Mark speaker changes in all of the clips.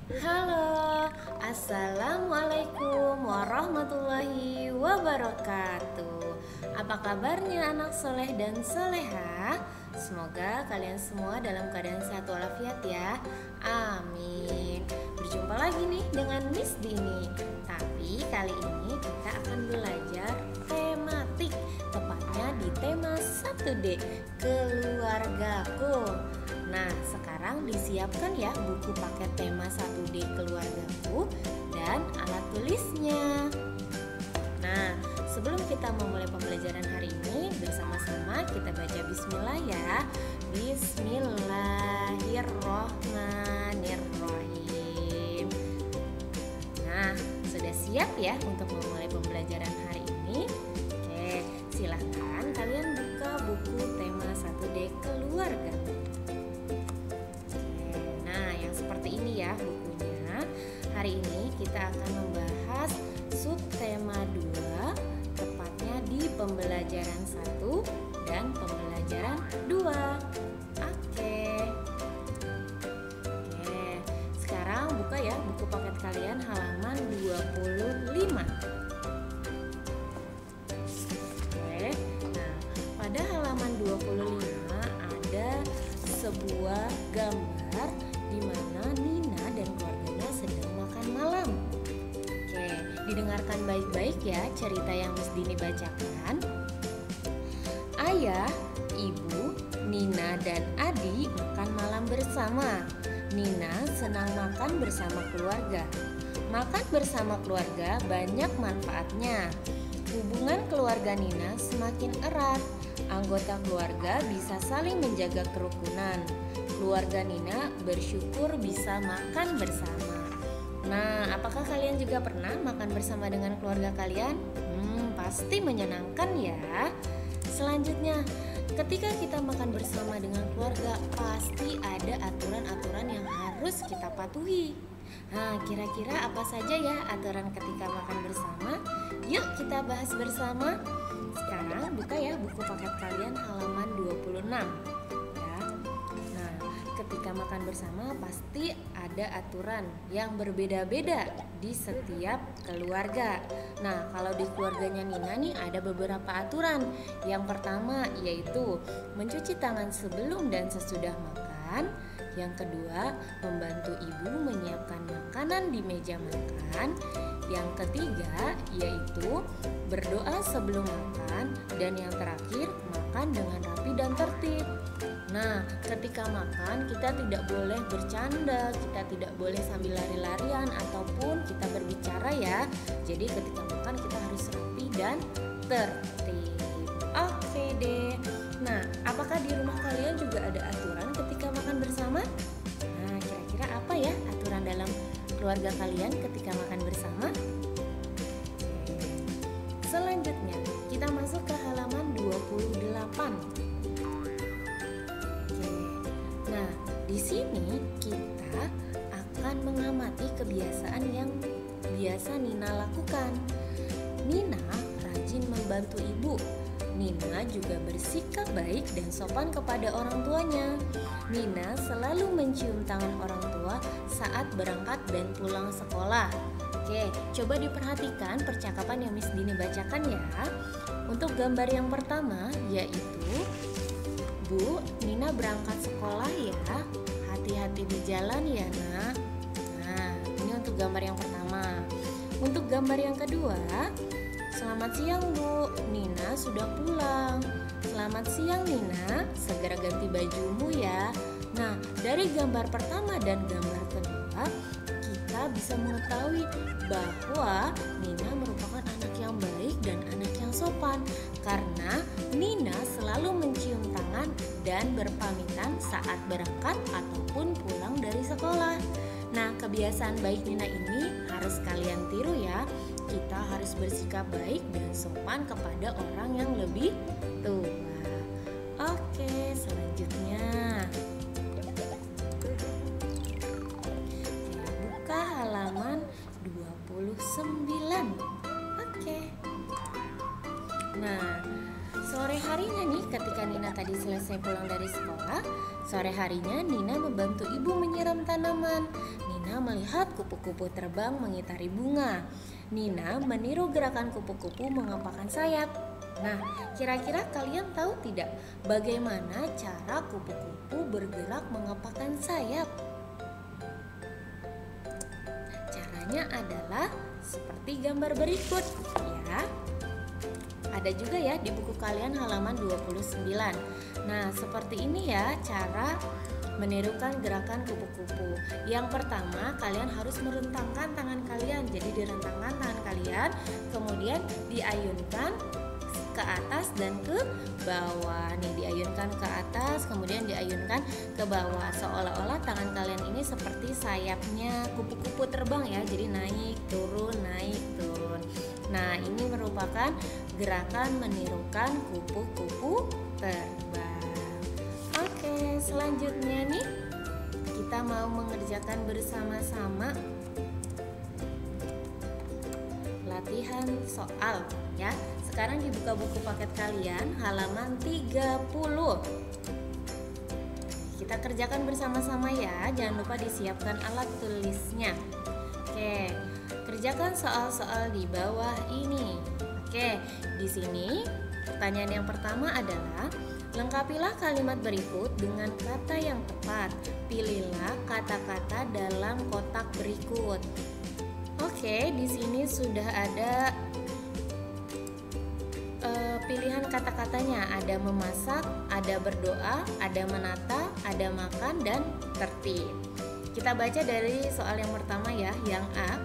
Speaker 1: Halo, Assalamualaikum warahmatullahi wabarakatuh. Apa kabarnya anak soleh dan soleha? Semoga kalian semua dalam keadaan sehat walafiat ya. Amin. Berjumpa lagi nih dengan Miss Dini. Tapi kali ini kita akan belajar tematik, tepatnya di tema 1D, keluargaku. Nah, sekarang disiapkan ya buku paket tema 1D keluargaku dan alat tulisnya. Nah, sebelum kita memulai pembelajaran hari ini, bersama-sama kita baca bismillah ya. Bismillahirrohmanirrohim. Nah, sudah siap ya untuk memulai pembelajaran hari ini? Oke, silahkan kalian buka buku tema 1D keluarga. Seperti ini ya bukunya. Hari ini kita akan membahas subtema 2, tepatnya di pembelajaran 1 dan pembelajaran 2. Oke. Sekarang buka ya buku paket kalian halaman 25. Nah, pada halaman 25 ada sebuah gambar di mana Nina dan keluarganya sedang makan malam. Oke, didengarkan baik-baik ya cerita yang Miss Dini bacakan. Ayah, ibu, Nina dan Adi makan malam bersama. Nina senang makan bersama keluarga. Makan bersama keluarga banyak manfaatnya. Hubungan keluarga Nina semakin erat. Anggota keluarga bisa saling menjaga kerukunan. Keluarga Nina bersyukur bisa makan bersama. Nah, apakah kalian juga pernah makan bersama dengan keluarga kalian? Pasti menyenangkan ya. Selanjutnya, ketika kita makan bersama dengan keluarga, pasti ada aturan-aturan yang harus kita patuhi. Nah, kira-kira apa saja ya aturan ketika makan bersama? Yuk kita bahas bersama. Sekarang buka ya buku paket kalian halaman 26. Ketika makan bersama pasti ada aturan yang berbeda-beda di setiap keluarga. Nah, kalau di keluarganya Nina nih ada beberapa aturan. Yang pertama yaitu mencuci tangan sebelum dan sesudah makan. Yang kedua, membantu ibu menyiapkan makanan di meja makan. Yang ketiga yaitu berdoa sebelum makan. Dan yang terakhir, makan dengan rapi dan tertib. Nah, ketika makan kita tidak boleh bercanda, kita tidak boleh sambil lari-larian ataupun kita berbicara ya. Jadi ketika makan kita harus rapi dan tertib. Oke deh. Nah, apakah di rumah kalian juga ada aturan ketika makan bersama? Nah, kira-kira apa ya aturan dalam keluarga kalian ketika makan bersama? Selanjutnya, kita masuk ke halaman 28. Nah, di sini kita akan mengamati kebiasaan yang biasa Nina lakukan. Nina rajin membantu ibu. Nina juga bersikap baik dan sopan kepada orang tuanya. Nina selalu mencium tangan orang tua saat berangkat dan pulang sekolah. Oke, coba diperhatikan percakapan yang Miss Dini bacakan ya. Untuk gambar yang pertama yaitu, Bu, Nina berangkat sekolah ya. Hati-hati di jalan ya, Nak. Nah, ini untuk gambar yang pertama. Untuk gambar yang kedua, selamat siang, Bu. Nina sudah pulang. Selamat siang, Nina. Segera ganti bajumu ya. Nah, dari gambar pertama dan gambar kedua, kita bisa mengetahui bahwa Nina merupakan anak yang baik dan anak yang sopan karena Nina selalu mencium tangan dan berpamitan saat berangkat ataupun pulang dari sekolah. Nah, kebiasaan baik Nina ini harus kalian tiru ya. Kita harus bersikap baik dan sopan kepada orang yang lebih tua. Oke, selanjutnya buka halaman 29. Oke. Nah, sore harinya nih ketika Nina tadi selesai pulang dari sekolah, sore harinya Nina membantu ibu menyiram tanaman. Nina Nina melihat kupu-kupu terbang mengitari bunga. Nina meniru gerakan kupu-kupu mengepakkan sayap. Nah, kira-kira kalian tahu tidak bagaimana cara kupu-kupu bergerak mengepakkan sayap? Caranya adalah seperti gambar berikut, ya. Ada juga ya di buku kalian halaman 29. Nah, seperti ini ya cara menirukan gerakan kupu-kupu. Yang pertama, kalian harus merentangkan tangan kalian. Jadi direntangkan tangan kalian, kemudian diayunkan ke atas dan ke bawah. Nih, diayunkan ke atas, kemudian diayunkan ke bawah. Seolah-olah tangan kalian ini seperti sayapnya kupu-kupu terbang ya. Jadi naik, turun, naik, turun. Nah, ini merupakan gerakan menirukan kupu-kupu terbang. Oke, selanjutnya nih kita mau mengerjakan bersama-sama latihan soal ya. Sekarang dibuka buku paket kalian halaman 30. Kita kerjakan bersama-sama ya. Jangan lupa disiapkan alat tulisnya. Oke, kerjakan soal-soal di bawah ini. Oke, di sini pertanyaan yang pertama adalah lengkapilah kalimat berikut dengan kata yang tepat. Pilihlah kata-kata dalam kotak berikut. Oke, di sini sudah ada pilihan kata-katanya. Ada memasak, ada berdoa, ada menata, ada makan, dan tertib. Kita baca dari soal yang pertama ya, yang A.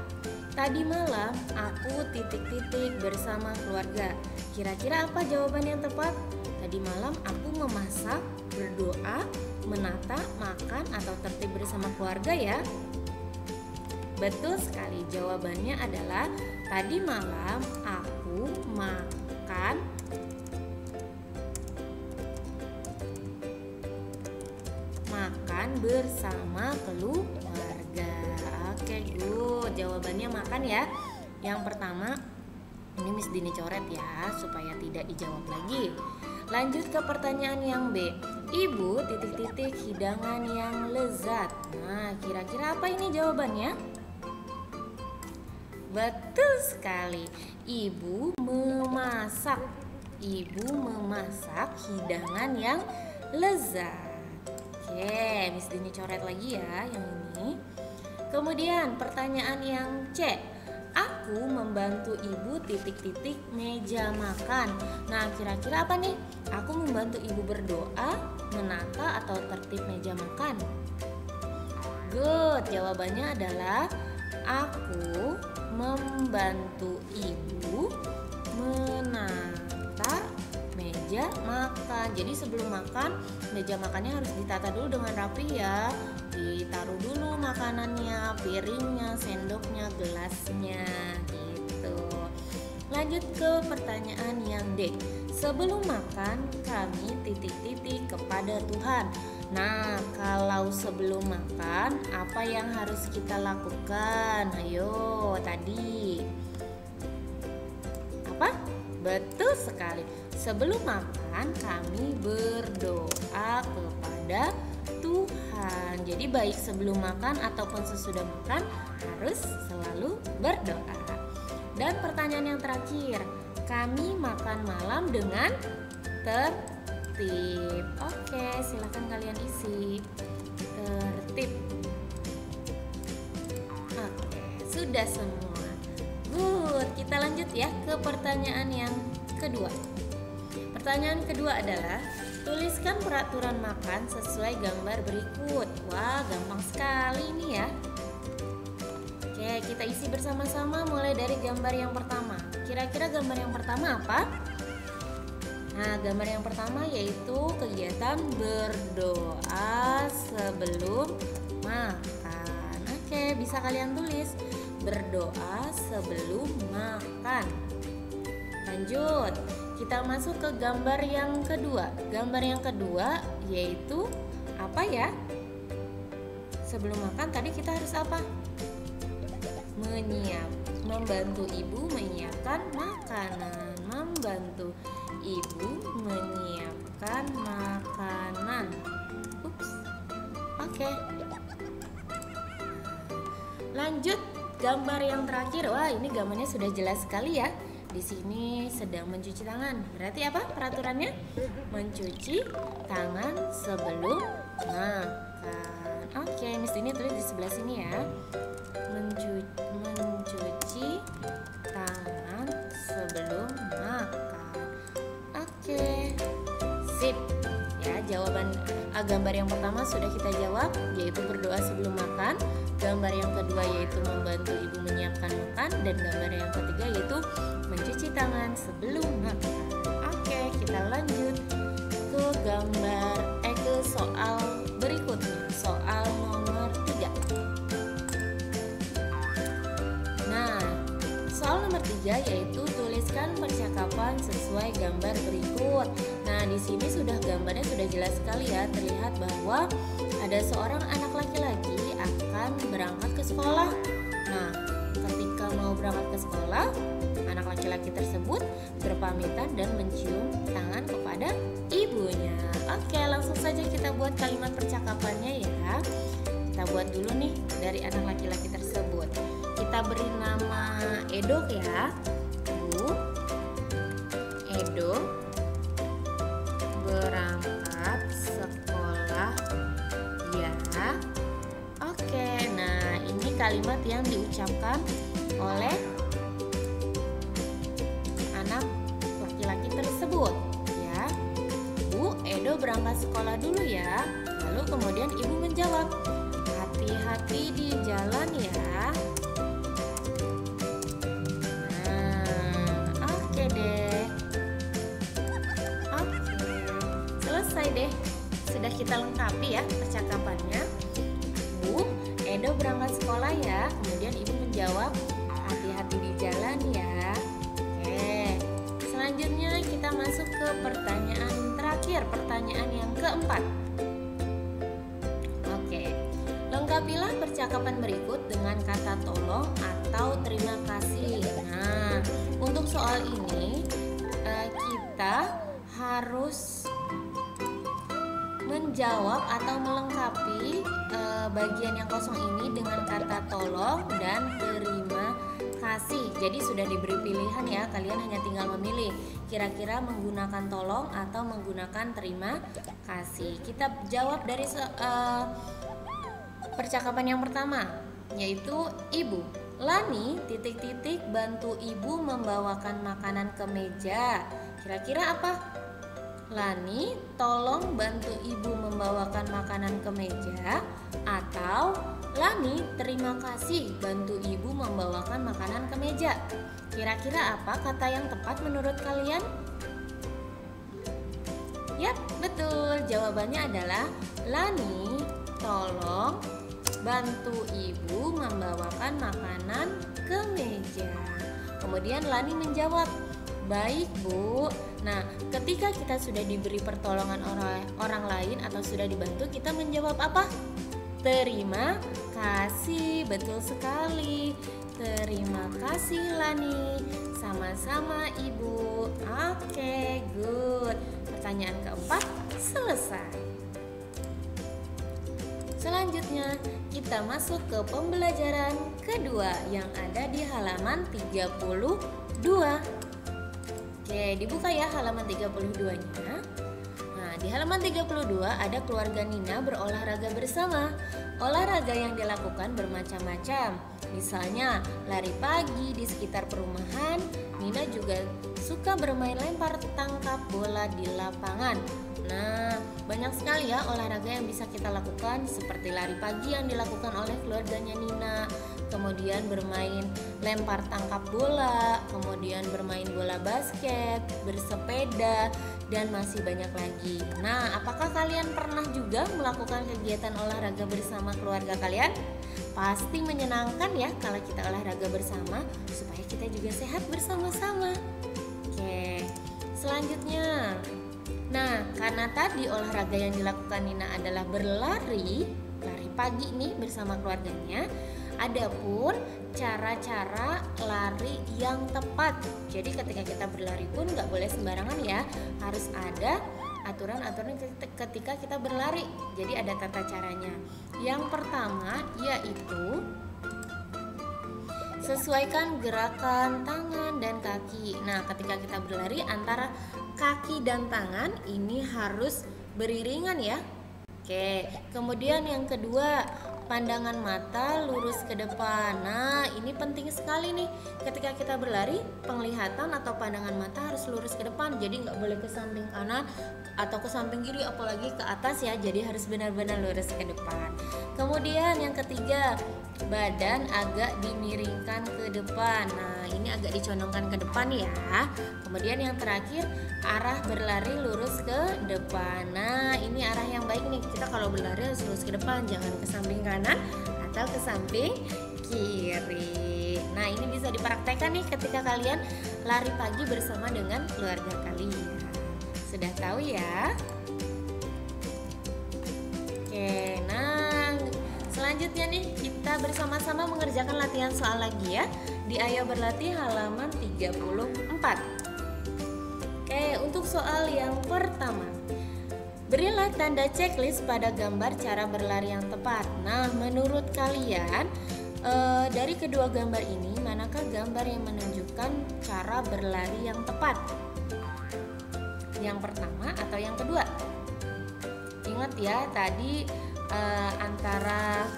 Speaker 1: Tadi malam aku titik-titik bersama keluarga. Kira-kira apa jawaban yang tepat? Tadi malam aku memasak, berdoa, menata, makan, atau tertib bersama keluarga ya. Betul sekali, jawabannya adalah tadi malam aku makan bersama keluarga. Oke, good. Jawabannya makan ya. Yang pertama, ini Miss Dini coret ya supaya tidak dijawab lagi. Lanjut ke pertanyaan yang B. Ibu titik-titik hidangan yang lezat. Nah, kira-kira apa ini jawabannya? Betul sekali. Ibu memasak. Ibu memasak hidangan yang lezat. Oke, Miss Dini coret lagi ya yang ini. Kemudian pertanyaan yang C. Aku membantu ibu titik-titik meja makan. Nah, kira-kira apa nih? Aku membantu ibu berdoa, menata, atau tertib meja makan? Good, jawabannya adalah aku membantu ibu menata meja makan. Jadi sebelum makan, meja makannya harus ditata dulu dengan rapi ya. Ditaruh dulu makanannya, piringnya, sendoknya, gelasnya gitu. Lanjut ke pertanyaan yang D. Sebelum makan kami titik-titik kepada Tuhan. Nah, kalau sebelum makan apa yang harus kita lakukan? Ayo, tadi apa? Betul sekali. Sebelum makan kami berdoa kepada Tuhan. Jadi baik sebelum makan ataupun sesudah makan harus selalu berdoa. Dan pertanyaan yang terakhir, kami makan malam dengan tertib. Oke, silakan kalian isi tertib. Oke, sudah semua. Good, kita lanjut ya ke pertanyaan yang kedua. Pertanyaan kedua adalah tuliskan peraturan makan sesuai gambar berikut. Wah, gampang sekali ini ya. Oke, kita isi bersama-sama mulai dari gambar yang pertama. Kira-kira gambar yang pertama apa? Nah, gambar yang pertama yaitu kegiatan berdoa sebelum makan. Oke, bisa kalian tulis berdoa sebelum makan. Lanjut, kita masuk ke gambar yang kedua. Gambar yang kedua yaitu apa ya? Sebelum makan tadi kita harus apa? Membantu ibu menyiapkan makanan. Membantu ibu menyiapkan makanan. Ups. Oke. Lanjut gambar yang terakhir. Wah, ini gambarnya sudah jelas sekali ya. Di sini sedang mencuci tangan. Berarti apa peraturannya? Mencuci tangan sebelum makan. Oke, di sini tulis di sebelah sini ya. Mencuci tangan sebelum makan. Oke, sip. Ya, jawaban gambar yang pertama sudah kita jawab, yaitu berdoa sebelum makan. Gambar yang kedua yaitu membantu ibu menyiapkan makan, dan gambar yang ketiga yaitu mencuci tangan sebelum makan. Oke, kita lanjut ke soal berikutnya, soal nomor 3. Nah, soal nomor 3 yaitu tuliskan percakapan sesuai gambar berikut. Nah, di sini gambarnya sudah jelas sekali ya, terlihat bahwa ada seorang anak laki-laki akan berangkat ke sekolah. Nah, ketika mau berangkat ke sekolah, anak laki-laki tersebut berpamitan dan mencium tangan kepada ibunya. Oke, langsung saja kita buat kalimat percakapannya ya. Kita buat dulu nih dari anak laki-laki tersebut. Kita beri nama Edo ya. Bu Edo berangkat sekolah ya. Oke, nah ini kalimat yang diucapkan oleh anak laki-laki tersebut ya. Bu, Edo berangkat sekolah dulu ya. Lalu kemudian ibu menjawab, hati-hati di jalan ya. Nah, oke deh. Oke, selesai deh. Sudah kita lengkapi ya percakapannya. Bu, Edo berangkat sekolah ya. Kemudian ibu menjawab, hati-hati di jalan ya. Oke, selanjutnya kita masuk ke pertanyaan terakhir, pertanyaan yang keempat. Oke, lengkapilah percakapan berikut dengan kata tolong atau terima kasih. Nah, untuk soal ini kita harus menjawab atau melengkapi bagian yang kosong ini dengan kata tolong dan terima kasih. Jadi sudah diberi pilihan ya, kalian hanya tinggal memilih kira-kira menggunakan tolong atau menggunakan terima kasih. Kita jawab dari percakapan yang pertama, yaitu ibu. Lani ... bantu ibu membawakan makanan ke meja. Kira-kira apa? Lani, tolong bantu ibu membawakan makanan ke meja. Atau Lani, terima kasih bantu ibu membawakan makanan ke meja. Kira-kira apa kata yang tepat menurut kalian? Yap, betul. Jawabannya adalah Lani, tolong bantu ibu membawakan makanan ke meja. Kemudian Lani menjawab, baik Bu. Nah, ketika kita sudah diberi pertolongan orang lain atau sudah dibantu, kita menjawab apa? Terima kasih. Betul sekali. Terima kasih Lani. Sama-sama Ibu. Oke, good. Pertanyaan keempat selesai. Selanjutnya kita masuk ke pembelajaran kedua yang ada di halaman 32. Oke, dibuka ya halaman 32-nya. Nah, di halaman 32 ada keluarga Nina berolahraga bersama. Olahraga yang dilakukan bermacam-macam. Misalnya lari pagi di sekitar perumahan. Nina juga suka bermain lempar tangkap bola di lapangan. Nah, banyak sekali ya olahraga yang bisa kita lakukan, seperti lari pagi yang dilakukan oleh keluarganya Nina, kemudian bermain lempar tangkap bola, kemudian bermain bola basket, bersepeda, dan masih banyak lagi. Nah, apakah kalian pernah juga melakukan kegiatan olahraga bersama keluarga kalian? Pasti menyenangkan ya kalau kita olahraga bersama, supaya kita juga sehat bersama-sama. Oke, selanjutnya. Nah, karena tadi olahraga yang dilakukan Nina adalah berlari, lari pagi nih bersama keluarganya, adapun cara-cara lari yang tepat. Jadi ketika kita berlari pun nggak boleh sembarangan ya, harus ada aturan-aturan ketika kita berlari. Jadi ada tata caranya. Yang pertama yaitu Sesuaikan gerakan tangan dan kaki. Nah, ketika kita berlari, antara kaki dan tangan ini harus beriringan ya. Oke, kemudian yang kedua, pandangan mata lurus ke depan. Nah, ini penting sekali nih. Ketika kita berlari, penglihatan atau pandangan mata harus lurus ke depan. Jadi nggak boleh ke samping kanan atau ke samping kiri, apalagi ke atas ya. Jadi harus benar-benar lurus ke depan. Kemudian yang ketiga, badan agak dimiringkan ke depan. Nah, ini agak dicondongkan ke depan ya. Kemudian yang terakhir, arah berlari lurus ke depan. Nah, ini arah yang baik nih. Kita kalau berlari harus lurus ke depan, jangan ke samping kanan atau ke samping kiri. Nah, ini bisa dipraktekkan nih ketika kalian lari pagi bersama dengan keluarga kalian. Sudah tahu ya? Oke, nah selanjutnya nih kita bersama-sama mengerjakan latihan soal lagi ya. Di Ayo Berlatih halaman 34. Oke, untuk soal yang pertama, berilah tanda checklist pada gambar cara berlari yang tepat. Nah, menurut kalian dari kedua gambar ini, manakah gambar yang menunjukkan cara berlari yang tepat? Yang pertama atau yang kedua? Ingat ya, tadi antara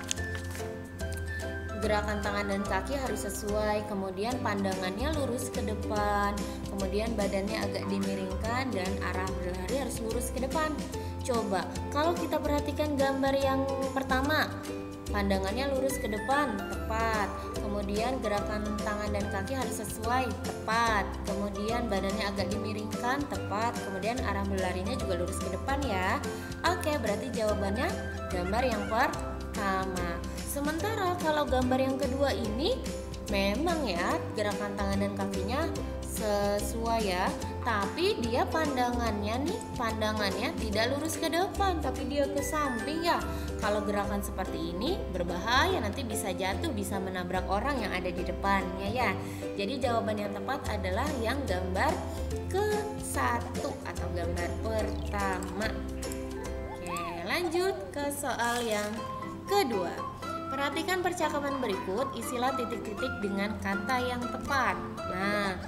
Speaker 1: gerakan tangan dan kaki harus sesuai, kemudian pandangannya lurus ke depan, kemudian badannya agak dimiringkan, dan arah berlari harus lurus ke depan. Coba kalau kita perhatikan gambar yang pertama, pandangannya lurus ke depan, tepat. Kemudian gerakan tangan dan kaki harus sesuai, tepat. Kemudian badannya agak dimiringkan, tepat. Kemudian arah berlarinya juga lurus ke depan ya. Oke, berarti jawabannya gambar yang pertama. Sementara kalau gambar yang kedua ini memang ya gerakan tangan dan kakinya sesuai ya, tapi dia pandangannya tidak lurus ke depan, tapi dia ke samping ya. Kalau gerakan seperti ini berbahaya, nanti bisa jatuh, bisa menabrak orang yang ada di depannya ya. Jadi jawaban yang tepat adalah yang gambar ke-1 atau gambar pertama. Oke, lanjut ke soal yang kedua. Perhatikan percakapan berikut, isilah titik-titik dengan kata yang tepat. Nah,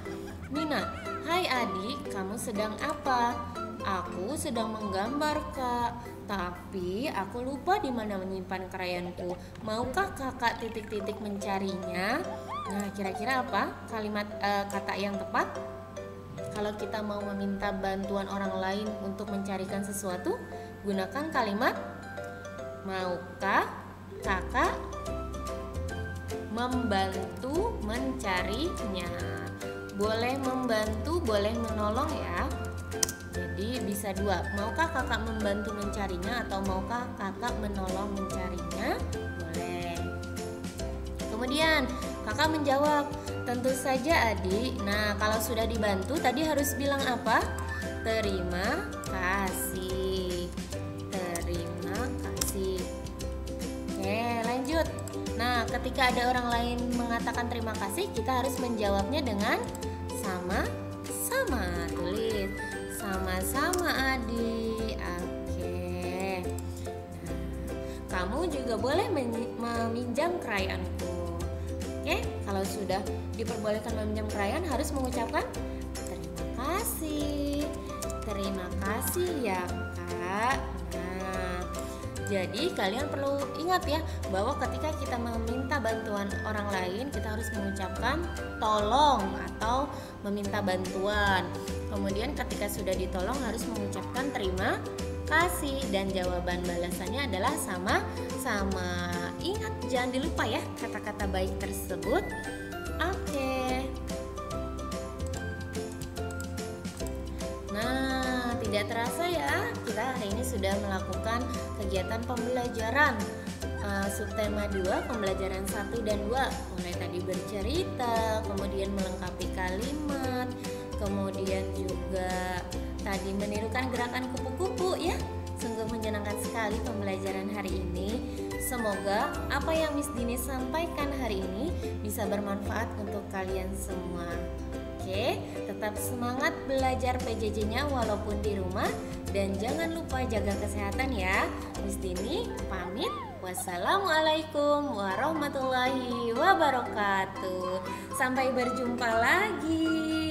Speaker 1: Nina, hai adik, kamu sedang apa? Aku sedang menggambar, Kak. Tapi aku lupa di mana menyimpan krayanku. Maukah kakak titik-titik mencarinya? Nah, kira-kira apa kalimat kata yang tepat? Kalau kita mau meminta bantuan orang lain untuk mencarikan sesuatu, gunakan kalimat maukah kakak membantu mencarinya. Boleh membantu, boleh menolong ya. Jadi bisa dua, maukah kakak membantu mencarinya atau maukah kakak menolong mencarinya? Boleh. Kemudian kakak menjawab, tentu saja adik. Nah, kalau sudah dibantu tadi harus bilang apa? Terima kasih. Terima kasih. Oke, lanjut. Nah, ketika ada orang lain mengatakan terima kasih, kita harus menjawabnya dengan sama-sama. Tulis sama-sama adik. Oke. Nah, kamu juga boleh meminjam krayanku. Oke, kalau sudah diperbolehkan meminjam krayon harus mengucapkan terima kasih. Terima kasih ya, Kak. Nah, jadi kalian perlu ingat ya bahwa ketika kita meminta bantuan orang lain, kita harus mengucapkan tolong atau meminta bantuan. Kemudian ketika sudah ditolong harus mengucapkan terima kasih, dan jawaban balasannya adalah sama-sama. Ingat, jangan dilupa ya kata-kata baik tersebut. Oke. Nah, tidak terasa ya, kita hari ini sudah melakukan kegiatan pembelajaran subtema 2, pembelajaran 1 dan 2. Mulai tadi bercerita, kemudian melengkapi kalimat, kemudian juga tadi menirukan gerakan kupu-kupu ya. Sungguh menyenangkan sekali pembelajaran hari ini. Semoga apa yang Miss Dini sampaikan hari ini bisa bermanfaat untuk kalian semua. Oke, tetap semangat belajar PJJ-nya walaupun di rumah, dan jangan lupa jaga kesehatan ya. Miss Dini pamit. Wassalamualaikum warahmatullahi wabarakatuh. wabarakatuh. Sampai berjumpa lagi.